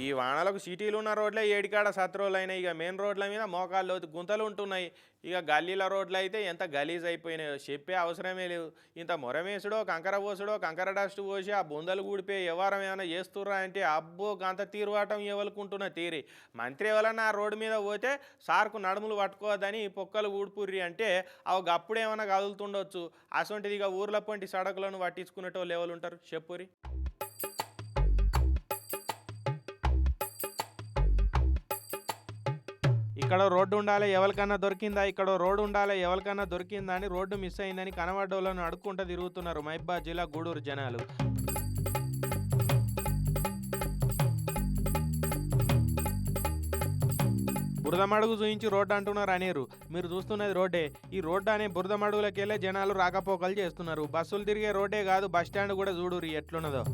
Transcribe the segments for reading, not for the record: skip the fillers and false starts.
ఈ వానలకు సిటీలు ఉన్న రోడ్లే ఏడికాడ సత్రోలు అయినాయి. ఇక మెయిన్ రోడ్ల మీద మోకాళ్ళు లోతు గుంతలు ఉంటున్నాయి. ఇక గల్లీల రోడ్లు అయితే ఎంత గలీజ్ అయిపోయినాయో చెప్పే అవసరమే లేదు. ఇంత మొరమేసుడో కంకర పోసుడో కంకర డస్ట్ పోసి ఆ బొందలు కూడిపోయి ఎవరం ఏమైనా చేస్తుర్రా అంటే అబ్బో గంత తీరువాటం ఎవరుకుంటున్న తీరి. మంత్రి ఎవరన్నా ఆ రోడ్డు మీద పోతే సార్కు నడుములు పట్టుకోవద్దని పొక్కలు ఊడిపుర్రి అంటే అవి అప్పుడేమైనా కదులుతుండొచ్చు. అసొంటిది ఇక ఊర్ల పొంటి సడకులను పట్టించుకునేటోళ్ళు ఎవరు ఉంటారు చెప్పురి. ఇక్కడ రోడ్డు ఉండాలి ఎవరికన్నా దొరికిందా, ఇక్కడ రోడ్డు ఉండాలి ఎవరికన్నా దొరికిందా అని రోడ్డు మిస్ అయిందని కనబడ్డోళ్ళను అడుక్కుంటూ తిరుగుతున్నారు మహబూబాద్ జిల్లా గూడూరు జనాలు. బురదమడుగు చూయించి రోడ్డు అంటున్నారు అనేరు. మీరు చూస్తున్నది రోడ్డే. ఈ రోడ్డు అనే బురదమడుగులకెళ్ళే జనాలు రాకపోకలు చేస్తున్నారు. బస్సులు తిరిగే రోడ్డే కాదు బస్టాండ్ కూడా చూడురు ఎట్లున్నదో.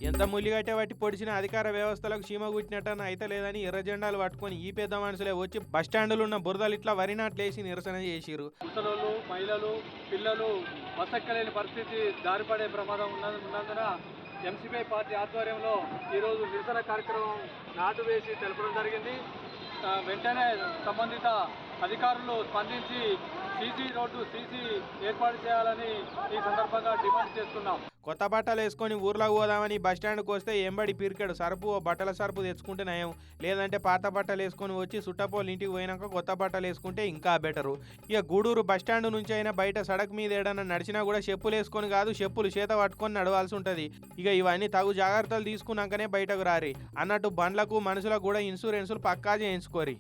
ఎంత ముల్లిగట్టే బట్టి పొడిచిన అధికార వ్యవస్థలకు చీమ గుట్టినట్టని అయితే లేదని ఎర్ర జెండాలు పట్టుకొని ఈ పెద్ద మనుషులే వచ్చి బస్టాండులు ఉన్న బురదలు ఇట్లా వరినాట్లేసి నిరసన చేసిరు. ముసలోళ్ళు, మహిళలు, పిల్లలు బస్సెక్కలేని పరిస్థితి, దారిపడే ప్రమాదం ఉన్నందున ఎంసీపీ పార్టీ ఆధ్వర్యంలో ఈరోజు నిరసన కార్యక్రమం నాటు వేసి తెలపడం జరిగింది. వెంటనే సంబంధిత అధికారులు స్పందించి సీసీ ఏర్పాటు చేయాలని ఈ సందర్భంగా డిమాండ్ చేస్తున్నాం. కొత్త బట్టలు వేసుకొని ఊర్లోకి పోదామని బస్టాండ్కి వస్తే ఎంబడి పీరికెడు సరుపు ఓ బట్టల సరుపు తెచ్చుకుంటే నయం. లేదంటే పాత బట్టలు వేసుకొని వచ్చి సుట్టపోలు ఇంటికి పోయినాక కొత్త బట్టలు వేసుకుంటే ఇంకా బెటరు. ఇక గూడూరు బస్టాండ్ నుంచి అయినా బయట సడక్ మీద ఏడన్నా నడిచినా కూడా చెప్పులు వేసుకొని కాదు చెప్పులు చేత పట్టుకొని నడవాల్సి ఉంటుంది. ఇక ఇవన్నీ తగు జాగ్రత్తలు తీసుకున్నాకనే బయటకు రారి అన్నట్టు బండ్లకు మనుషులకు కూడా ఇన్సూరెన్సులు పక్కా చేయించుకోరి.